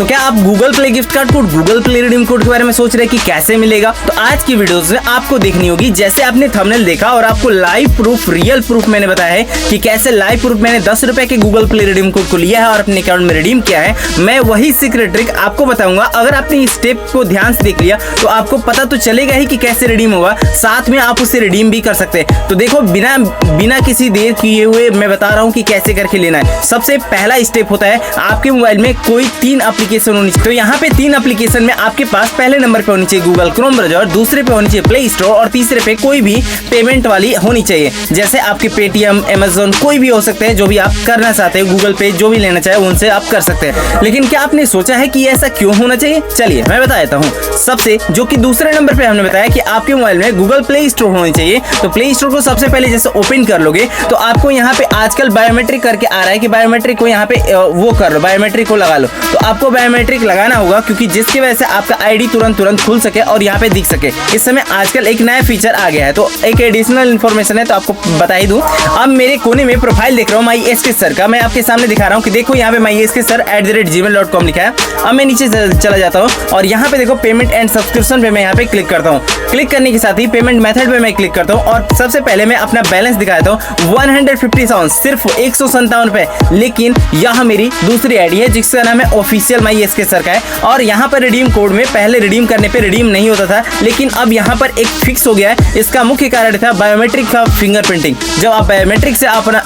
तो क्या आप Google play gift card code, Google play redeem code के बारे में सोच रहे हैं कि कैसे मिलेगा? तो आज की वीडियोस में आपको देखनी होगी। जैसे आपने थंबनेल देखा और आपको लाइव प्रूफ, रियल प्रूफ मैंने बताया है कि कैसे लाइव प्रूफ मैंने 10 रुपए के गूगल प्ले रिडीम कोड को लिया है और अपने अकाउंट में रिडीम किया है। मैं वही सीक्रेट ट्रिक आपको बताऊंगा। अगर आपने इस स्टेप को ध्यान से देख लिया तो आपको पता तो चलेगा ही कि कैसे रिडीम होगा, साथ में आप उसे रिडीम भी कर सकते हैं। तो देखो, बिना किसी देर किए हुए मैं बता रहा हूँ कि कैसे करके लेना है। सबसे पहला स्टेप होता है, आपके मोबाइल में कोई 3 एप्लीकेशन होनी चाहिए। तो यहाँ पे 3 एप्लीकेशन में आपके पास पहले नंबर पे होनी चाहिए गूगल क्रोम ब्राउज़र, दूसरे पे होनी चाहिए प्ले स्टोर और तीसरे पे कोई भी पेमेंट वाली होनी चाहिए। जैसे आपके पेटीएम, अमेजोन, कोई भी हो सकते हैं। जो भी आप करना चाहते हैं, गूगल पे जो भी लेना चाहे उनसे आप कर सकते हैं। लेकिन क्या आपने सोचा है कि ऐसा क्यों होना चाहिए? चलिए मैं बता देता हूँ। सबसे जो कि दूसरे नंबर पे हमने बताया कि आपके मोबाइल में गूगल प्ले स्टोर होनी चाहिए। तो प्ले स्टोर को सबसे पहले जैसे ओपन कर लोगे तो आपको यहाँ पे आजकल बायोमेट्रिक करके आ रहा है कि बायोमेट्रिक को यहाँ पे वो कर लो, बायोमेट्रिक को लगा लो। तो आपको बायोमेट्रिक लगाना होगा, क्योंकि जिसकी वजह से आपका आईडी तुरंत खुल सके और यहाँ पे दिख सके। इस समय आजकल एक नया फीचर आ गया है, तो एक एडिशनल इन्फॉर्मेशन है तो आपको बता ही दूं। अब मेरे कोने में प्रोफाइल देख रहा हूँ माई एसके सर का, मैं आपके सामने दिखा रहा हूँ कि देखो यहाँ पे माई एसके सर @gmail.com लिखा है। अब मैं नीचे चला जाता हूँ और यहाँ पे देखो पेमेंट एंड सब्सक्रिप्शन पे मैं यहाँ पे क्लिक करता हूँ। क्लिक करने के साथ ही पेमेंट मेथड पे मैं क्लिक करता हूँ और सबसे पहले मैं अपना बैलेंस दिखा देता हूँ। 157, सिर्फ 157 रुपए। लेकिन यह मेरी दूसरी आईडी है जिसका नाम है ऑफिशियल माई एसके सर का है। और यहाँ पर रिडीम कोड में पहले रिडीम करने पे रिडीम नहीं होता था, लेकिन अब यहाँ पर एक फिक्स हो गया है। इसका मुख्य कारण था बायोमेट्रिक का फिंगरप्रिंटिंग। जब आप बायोमेट्रिक से अपना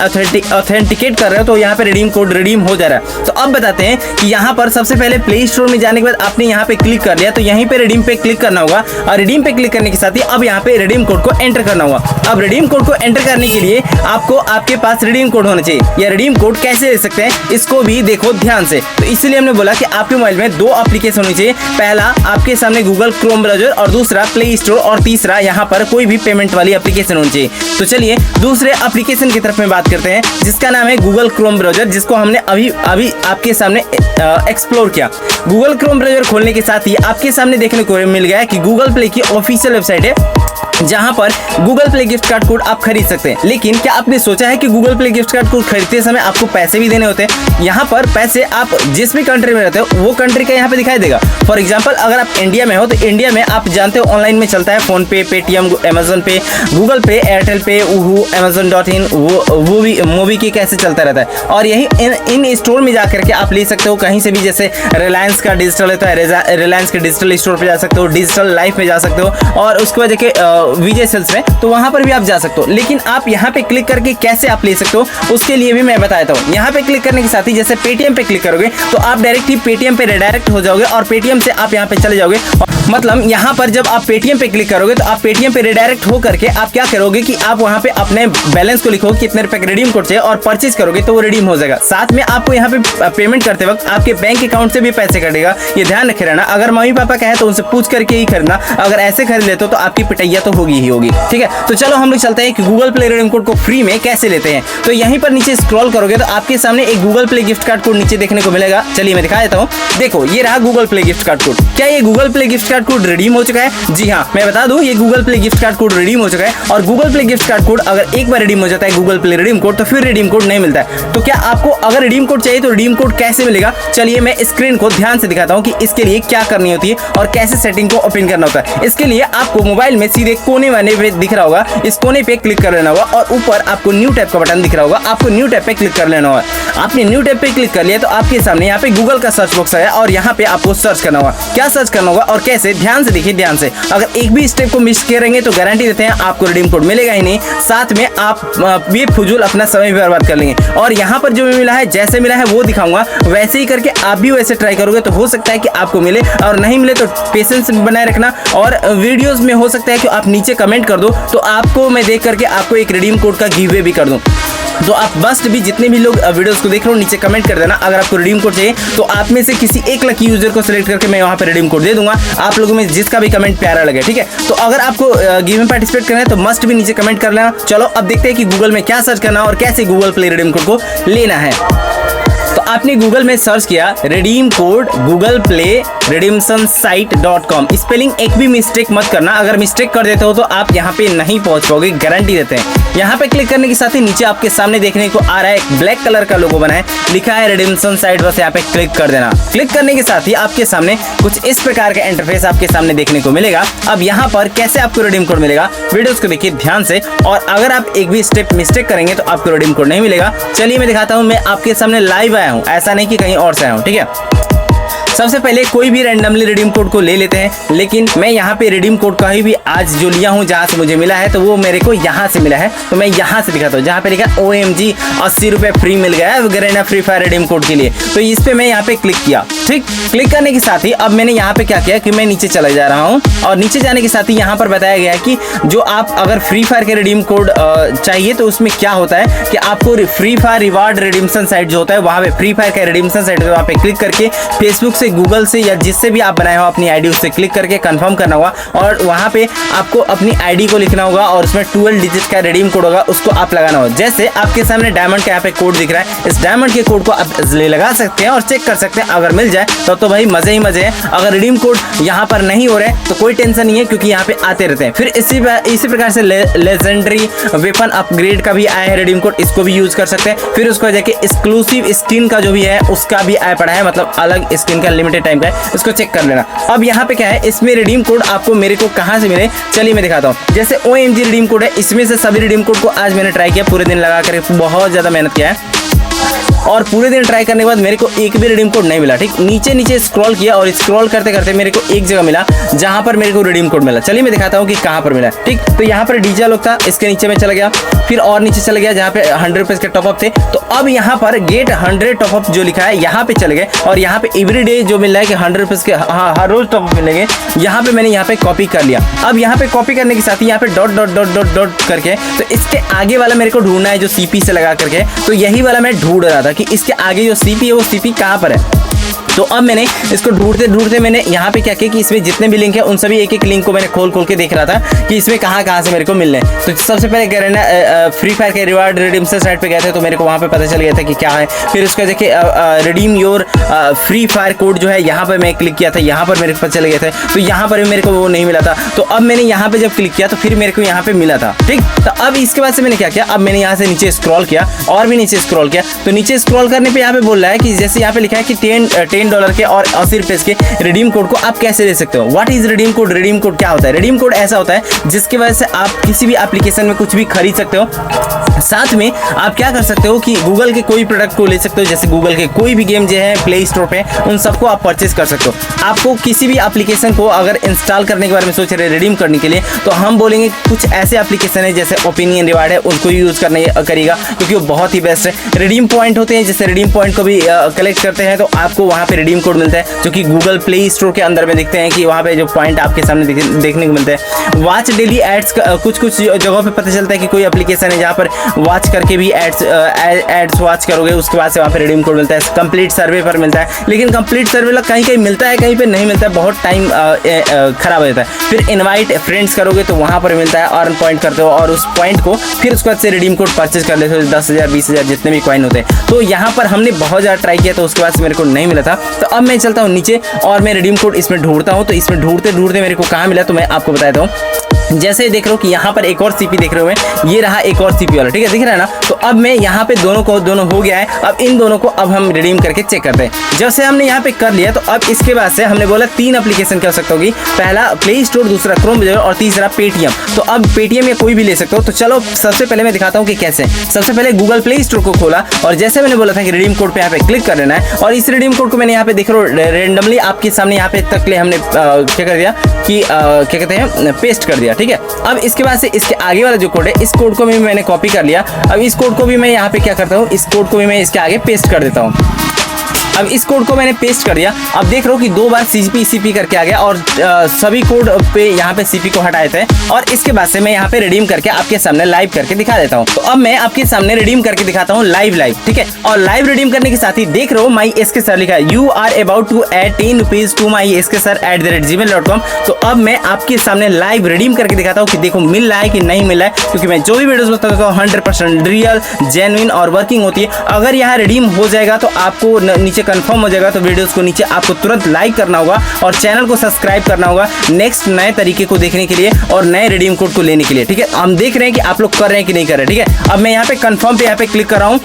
ऑथेंटिकेट कर रहे हो तो यहाँ पे रिडीम कोड रिडीम हो जा रहा है। तो अब बताते हैं कि यहाँ पर सबसे पहले प्ले स्टोर में जाने के बाद आपने यहाँ पे क्लिक कर लिया तो यहीं पे रिडीम पे क्लिक करना होगा और रिडीम पे क्लिक करने के साथ ही अब यहाँ पे रिडीम कोड को एंटर करना होगा। अब रिडीम कोड को एंटर करने के लिए आपको आपके पास रिडीम कोड होना चाहिए। या रिडीम कोड कैसे ले सकते हैं इसको भी देखो ध्यान से। तो इसलिए हमने बोला कि आपके मोबाइल में 2 एप्लीकेशन होनी चाहिए। पहला आपके सामने गूगल क्रोम ब्राउज़र और दूसरा प्ले स्टोर और तीसरा यहाँ पर कोई भी पेमेंट वाली एप्लीकेशन होनी चाहिए। तो चलिए दूसरे एप्लीकेशन की तरफ में बात करते हैं जिसका नाम है गूगल क्रोम ब्राउज़र, जिसको हमने अभी आपके सामने एक्सप्लोर किया। गूगल क्रोम ब्राउज़र खोलने के साथ ही आपके सामने देखने को मिल गया कि गूगल प्ले की ऑफिशियल वेबसाइट है जहां पर Google play gift card code आप खरीद सकते हैं। लेकिन क्या आपने सोचा है कि Google play gift card code खरीदते समय आपको पैसे भी देने होते हैं? यहाँ पर पैसे आप जिस भी कंट्री में रहते हो वो कंट्री का यहाँ पे दिखाई देगा। फॉर एग्जांपल अगर आप इंडिया में हो तो इंडिया में आप जानते हो ऑनलाइन में चलता है फोन पे, पेटीएम, अमेजोन पे, गूगल पे, एयरटेल पे, उहू, amazon.in, वो भी मूवी की कैसे चलता रहता है। और यही इन स्टोर में जाकर के आप ले सकते हो कहीं से भी। जैसे रिलायंस का डिजिटल होता है, रिलायंस के डिजिटल स्टोर पर जा सकते हो, डिजिटल लाइफ में जा सकते हो और उसके बाद जाके विजय सेल्स में, तो वहां पर भी आप जा सकते हो। लेकिन आप यहाँ पे क्लिक करके कैसे आप ले सकते हो उसके लिए भी मैं बता देता हूँ। यहाँ पे क्लिक करने के साथ ही जैसे पेटीएम पे क्लिक करोगे तो आप डायरेक्ट ही पेटीएम पे रिडायरेक्ट हो जाओगे और पेटीएम से आप यहाँ पे चले जाओगे। मतलब यहाँ पर जब आप पेटीएम पे क्लिक करोगे तो आप पेटीएम पे रिडायरेक्ट हो करके आप क्या करोगे कि आप वहाँ पे अपने बैलेंस को लिखोगे कितने रुपए का रिडीम कोड चाहिए और परचेज करोगे तो वो रिडीम हो जाएगा। साथ में आपको यहाँ पे पेमेंट करते वक्त आपके बैंक अकाउंट से भी पैसे कटेगा, ये ध्यान रखे रहना। अगर मम्मी पापा कहे तो उनसे पूछ करके ही खरीदना, अगर ऐसे खरीद लेते हो तो आपकी पिटैया तो होगी ही होगी। ठीक है, तो चलो हम लोग चलते हैं कि गूगल प्ले रिडीम कोड को फ्री में कैसे लेते हैं। तो यहीं पर नीचे स्क्रॉल करोगे तो आपके सामने एक Google play gift card code नीचे देखने को मिलेगा। चलिए मैं दिखा देता हूँ। देखो ये रहा Google play gift card code. क्या ये Google play gift card code redeem हो चुका है? जी हाँ, मैं बता दूं ये Google play gift card code redeem हो चुका है। और Google play gift card code अगर एक बार रिडीम हो जाता है गूगल प्ले रिडीम कोड, तो फिर रिडीम कोड नहीं मिलता है। तो क्या आपको अगर रिडीम कोड चाहिए तो रिडीम कोड कैसे मिलेगा? चलिए मैं स्क्रीन को ध्यान से दिखाता हूँ कि इसके लिए क्या करनी होती है और कैसे सेटिंग को ओपन करना होता है। इसके लिए आपको मोबाइल में सीधे कोने वाले पे दिख रहा होगा, इस कोने पे क्लिक कर लेना होगा और ऊपर आपको न्यू टैब का बटन दिख रहा होगा, आपको न्यू टैब पे क्लिक कर लेना होगा। आपने न्यू टैब पे क्लिक कर लिया तो आपके सामने यहाँ पे गूगल का सर्च बॉक्स आया और यहाँ पे आपको सर्च करना होगा। क्या सर्च करना होगा और कैसे, ध्यान से देखिए ध्यान से। अगर एक भी स्टेप को मिस करेंगे तो गारंटी देते हैं आपको रिडीम कोड मिलेगा ही नहीं, साथ में आप बेफिजूल अपना समय भी बर्बाद कर लेंगे। और यहाँ पर जो मिला है, जैसे मिला है वो दिखाऊंगा, वैसे ही करके आप भी वैसे ट्राई करोगे तो हो सकता है कि आपको मिले, और नहीं मिले तो पेशेंस बनाए रखना। और वीडियोस में हो सकता है कि आप नीचे कमेंट कर दो तो आपको मैं देख करके आपको एक रिडीम कोड का गिव अवे भी कर दूं। तो आप मस्ट भी जितने भी लोग वीडियोस को देख रहे हो नीचे कमेंट कर देना। अगर आपको रिडीम कोड चाहिए तो आप में से किसी एक लकी यूजर को सिलेक्ट करके मैं वहाँ पे रिडीम कोड दे दूंगा, आप लोगों में जिसका भी कमेंट प्यारा लगे। ठीक है, तो अगर आपको गेम में पार्टिसिपेट करना है तो मस्ट भी नीचे कमेंट कर लेना। चलो अब देखते हैं कि गूगल में क्या सर्च करना और कैसे गूगल प्ले रिडीम कोड को लेना है। तो आपने गूगल में सर्च किया redeem code Google Play redemption साइट.com। स्पेलिंग एक भी मिस्टेक मत करना, अगर मिस्टेक कर देते हो तो आप यहाँ पे नहीं पहुंच पाओगे, गारंटी देते हैं। यहाँ पे क्लिक करने के साथ ही नीचे आपके सामने देखने को आ रहा है एक ब्लैक कलर का लोगो बना है, लिखा है रिडीम्शन साइट, बस यहाँ पे क्लिक कर देना। क्लिक करने के साथ ही आपके सामने कुछ इस प्रकार का इंटरफेस आपके सामने देखने को मिलेगा। अब यहाँ पर कैसे आपको रिडीम कोड मिलेगा, वीडियोस को देखिए ध्यान से, और अगर आप एक भी स्टेप मिस्टेक करेंगे तो आपको रिडीम कोड नहीं मिलेगा। चलिए मैं दिखाता हूँ, मैं आपके सामने लाइव आया हूँ, ऐसा नहीं कि कहीं और से आया हूँ, ठीक है। सबसे पहले कोई भी रैंडमली रिडीम कोड को ले लेते हैं, लेकिन मैं यहाँ पे रिडीम कोड कहीं भी आज जो लिया हूँ जहाँ से मुझे मिला है, तो वो मेरे को यहाँ से मिला है, तो मैं यहाँ से दिखाता हूँ जहाँ पे लिखा OMG 80 रुपये फ्री मिल गया है Garena free fire redeem code के लिए। तो इस पे मैं यहाँ पे क्लिक किया, ठीक। क्लिक करने के साथ ही अब मैंने यहाँ पे क्या किया कि मैं नीचे चला जा रहा हूँ, और नीचे जाने के साथ ही यहाँ पर बताया गया है कि जो आप अगर फ्री फायर के रिडीम कोड चाहिए तो उसमें क्या होता है कि आपको free fire reward redemption site जो होता है वहाँ पे फ्री फायर का रिडीम्शन साइट वहाँ पे क्लिक करके फेसबुक से, गूगल से या जिससे भी आप बनाए हो अपनी आईडी, उससे क्लिक करके कंफर्म करना होगा, और वहाँ पे आपको अपनी आईडी को लिखना होगा और उसमें 12 डिजिट का रिडीम कोड होगा, उसको आप लगाना होगा। जैसे आपके सामने डायमंड का यहाँ पे कोड दिख रहा है, इस डायमंड के कोड को आप लगा सकते हैं और चेक कर सकते हैं, अगर मिल जाए तो भाई मजे ही मजे हैं। अगर रिडीम कोड यहाँ पर नहीं हो रहे तो कोई टेंशन नहीं है, क्योंकि यहाँ पे आते रहते हैं। फिर इसी प्रकार से लेजेंडरी वेपन अपग्रेड का भी आया है रिडीम कोड, इसको भी यूज कर सकते हैं। फिर उसको जाके एक्सक्लूसिव स्किन का जो भी है उसका भी आया पड़ा है, मतलब अलग स्किन का लिमिटेड टाइम का है, इसको चेक कर लेना। अब यहाँ पे क्या है, इसमें रिडीम कोड आपको मेरे को कहाँ से मिले, चलिए मैं दिखाता हूँ। जैसे OMG रिडीम कोड है, इसमें से सभी रिडीम कोड को आज मैंने ट्राई किया, पूरे दिन लगा कर बहुत ज्यादा मेहनत किया है, और पूरे दिन ट्राई करने के बाद मेरे को एक भी रिडीम कोड नहीं मिला, ठीक। नीचे नीचे स्क्रॉल किया और स्क्रॉल करते करते मेरे को एक जगह मिला जहां पर मेरे को रिडीम कोड मिला। चलिए मैं दिखाता हूं कि कहां पर मिला, ठीक। तो यहां पर डीजे लोग था, इसके नीचे में चला गया, फिर और नीचे चला गया जहां पे 100 रुपीज के टॉपअप थे। तो अब यहां पर गेट 100 टॉपअप जो लिखा है यहाँ पे चले गए, और यहाँ पे एवरीडे जो मिल रहा है कि 100 रुपीज के हर रोज टॉपअप मिलेंगे, यहाँ पे मैंने यहाँ पे कॉपी कर लिया। अब यहाँ पे कॉपी करने के साथ ही यहाँ पे dot dot dot dot dot करके, तो इसके आगे वाला मेरे को ढूंढना है जो CP से लगा करके, तो यही वाला मैं ढूंढ रहा था कि इसके आगे जो CP है वो CP कहाँ पर है। तो अब मैंने इसको ढूंढते ढूंढते मैंने यहाँ पे क्या किया कि इसमें जितने भी लिंक है उन सभी एक एक लिंक को मैंने खोल खोल के देख रहा था कि इसमें कहाँ से मेरे को मिलने। तो सबसे पहले गरीना फ्री फायर के रिवार्ड रिडीम्शन साइट पे गए थे, तो मेरे को वहाँ पे पता चल गया था कि क्या है। फिर उसका देखिए redeem your free fire code जो है यहाँ पर मैं क्लिक किया था, यहाँ पर मेरे को पता चल गया था, तो यहाँ पर भी मेरे को वो नहीं मिला था। तो अब मैंने यहाँ पे जब क्लिक किया तो फिर मेरे को यहाँ पे मिला था, ठीक। तो अब इसके बाद से मैंने क्या किया, अब मैंने यहाँ से नीचे स्क्रॉल किया और भी नीचे स्क्रॉल किया, तो नीचे स्क्रॉल करने पर यहाँ पे बोल रहा है कि जैसे यहाँ पे लिखा है कि $10 के और 80 रुपए के रिडीम कोड को आप कैसे ले सकते हो। What is redeem code, redeem code क्या होता है। रिडीम कोड ऐसा होता है जिसकी वजह से आप किसी भी एप्लीकेशन में कुछ भी खरीद सकते हो, साथ में आप क्या कर सकते हो कि गूगल के कोई प्रोडक्ट को ले सकते हो, जैसे गूगल के कोई भी गेम जो है प्ले स्टोर पे उन सबको आप परचेज कर सकते हो। आपको किसी भी एप्लीकेशन को अगर इंस्टॉल करने के बारे में सोच रहे रिडीम करने के लिए, तो हम बोलेंगे कुछ ऐसे एप्लीकेशन है जैसे ओपिनियन रिवार्ड है, उनको यूज करिएगा क्योंकि वो बहुत ही बेस्ट है। रिडीम पॉइंट होते हैं, जैसे रिडीम पॉइंट को भी कलेक्ट करते हैं तो आपको वहाँ पे रिडीम कोड मिलता है, जो कि गूगल प्ले स्टोर के अंदर में दिखते हैं कि वहाँ पे जो पॉइंट आपके सामने देखने को मिलते हैं। वॉच डेली एड्स, कुछ जगहों पे पता चलता है कि कोई एप्लीकेशन है जहाँ पर वॉच करके भी एड्स वॉच करोगे, उसके बाद से वहाँ पे रिडीम कोड मिलता है। कंप्लीट सर्वे पर मिलता है, लेकिन कंप्लीट सर्वे कहीं कहीं मिलता है, कहीं पे नहीं मिलता है, बहुत टाइम खराब हो जाता है। फिर इनवाइट फ्रेंड्स करोगे तो वहाँ पर मिलता है, अर्न पॉइंट करते हो और उस पॉइंट को फिर उसके बाद से रिडीम कोड परचेज कर लेते हो, 10,000 20,000 जितने भी कॉइन होते हैं। तो यहाँ पर हमने बहुत ज़्यादा ट्राई किया, तो उसके बाद से मेरे को नहीं मिला था। तो अब मैं चलता हूँ नीचे और मैं रिडीम कोड इसमें ढूंढता हूँ। तो इसमें ढूंढते ढूंढते मेरे को कहाँ मिला, तो मैं आपको बताता हूँ। जैसे देख रहे हो कि यहाँ पर एक और सीपी देख रहे हो मैं, ये रहा एक और सीपी वाला, ठीक है, दिख रहा है ना। तो अब मैं यहाँ पे दोनों हो गया है। अब इन दोनों को अब हम रिडीम करके चेक करते हैं। जब से हमने यहाँ पे कर लिया, तो अब इसके बाद से हमने बोला 3 एप्लीकेशन कर सकते होगी, पहला प्ले स्टोर, दूसरा क्रोम ब्राउज़र और तीसरा पेटीएम। तो अब पेटीएम या कोई भी ले सकते हो। तो चलो सबसे पहले मैं दिखाता हूँ कि कैसे। सबसे पहले गूगल प्ले स्टोर को खोला और जैसे मैंने बोला था कि रिडीम कोड पे यहाँ पे क्लिक कर लेना है, और इस रिडीम कोड को मैंने यहाँ पे देख रहा हूँ रेंडमली आपके सामने यहाँ पे तक ले हमने क्या कर दिया कि क्या कहते हैं, पेस्ट कर दिया, ठीक है। अब इसके बाद से इसके आगे वाला जो कोड है, इस कोड को भी मैंने कॉपी कर लिया। अब इस कोड को भी मैं यहाँ पे क्या करता हूँ, इस कोड को भी मैं इसके आगे पेस्ट कर देता हूँ। अब इस कोड को मैंने पेस्ट कर दिया। अब देख रहे हो कि 2 बार CP करके आ गया और सभी कोड पे यहाँ पे CP को हटाए थे। और इसके बाद से मैं यहाँ पे रिडीम करके आपके सामने लाइव करके दिखा देता हूँ। तो अब मैं आपके सामने रिडीम करके दिखाता हूँ लाइव, ठीक है। और लाइव रिडीम करने के साथ ही देख रहे हो माई एसके सर लिखा है, you are about to add 10 rupees to my SKSir@gmail.com। तो अब मैं आपके सामने लाइव रिडीम करके दिखाता हूँ कि देखो मिल रहा है कि नहीं मिल रहा है, क्योंकि मैं जो भी वीडियोस बताता हूँ 100% रियल, जेन्युइन और वर्किंग होती है। अगर यहाँ रिडीम हो जाएगा तो आपको नीचे कंफर्म हो जाएगा, तो वीडियोस को नीचे आपको तुरंत लाइक करना होगा और चैनल को सब्सक्राइब करना होगा नेक्स्ट नए तरीके को देखने के लिए और नए रिडीम कोड को लेने के लिए, ठीक है। हम देख रहे हैं कि आप लोग कर रहे हैं कि नहीं कर रहे, ठीक है। अब मैं यहाँ पे कंफर्म पे यहाँ पे क्लिक कर रहा हूँ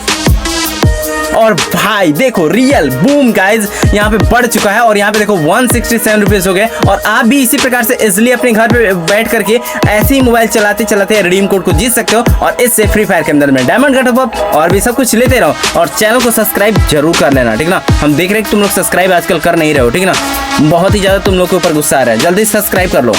और भाई देखो रियल बूम गाइज यहाँ पे बढ़ चुका है। और यहाँ पे देखो 167 रुपीज हो गए। और आप भी इसी प्रकार से इजिली अपने घर पे बैठ करके ऐसे ही मोबाइल चलाते चलाते रिडीम कोड को जीत सकते हो। और इससे फ्री फायर के अंदर में डायमंड का टॉप अप और भी सब कुछ लेते रहो। और चैनल को सब्सक्राइब जरूर कर लेना, ठीक ना। हम देख रहे हैं कि तुम लोग सब्सक्राइब आजकल कर नहीं रहे हो, ठीक ना। बहुत ही ज्यादा तुम लोग के ऊपर गुस्सा आ रहा है, जल्दी सब्सक्राइब कर लो।